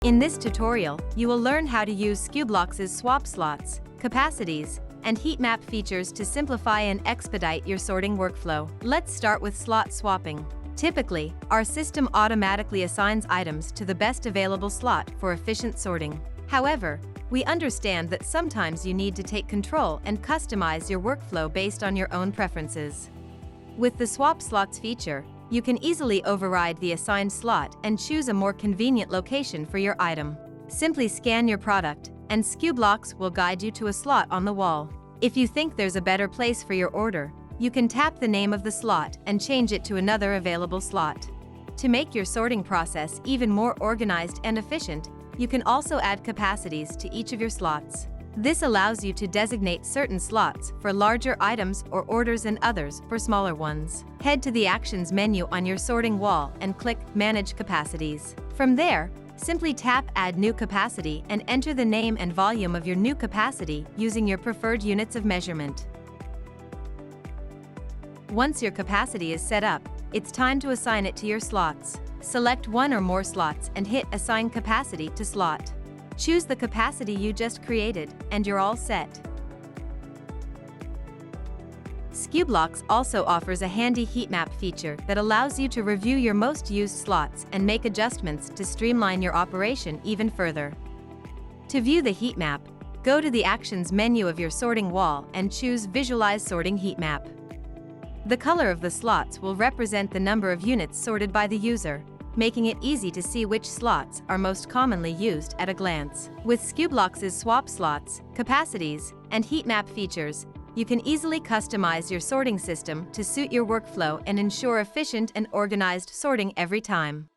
In this tutorial, you will learn how to use Skublox's swap slots, capacities, and heatmap features to simplify and expedite your sorting workflow. Let's start with slot swapping. Typically, our system automatically assigns items to the best available slot for efficient sorting. However, we understand that sometimes you need to take control and customize your workflow based on your own preferences. With the swap slots feature, you can easily override the assigned slot and choose a more convenient location for your item. Simply scan your product, and Skublox will guide you to a slot on the wall. If you think there's a better place for your order, you can tap the name of the slot and change it to another available slot. To make your sorting process even more organized and efficient, you can also add capacities to each of your slots. This allows you to designate certain slots for larger items or orders and others for smaller ones. Head to the Actions menu on your sorting wall and click Manage Capacities. From there, simply tap Add New Capacity and enter the name and volume of your new capacity using your preferred units of measurement. Once your capacity is set up, it's time to assign it to your slots. Select one or more slots and hit Assign Capacity to Slot. Choose the capacity you just created, and you're all set. Skublox also offers a handy heatmap feature that allows you to review your most used slots and make adjustments to streamline your operation even further. To view the heatmap, go to the Actions menu of your sorting wall and choose Visualize Sorting Heatmap. The color of the slots will represent the number of units sorted by the user, making it easy to see which slots are most commonly used at a glance. With Skublox's swap slots, capacities, and heatmap features, you can easily customize your sorting system to suit your workflow and ensure efficient and organized sorting every time.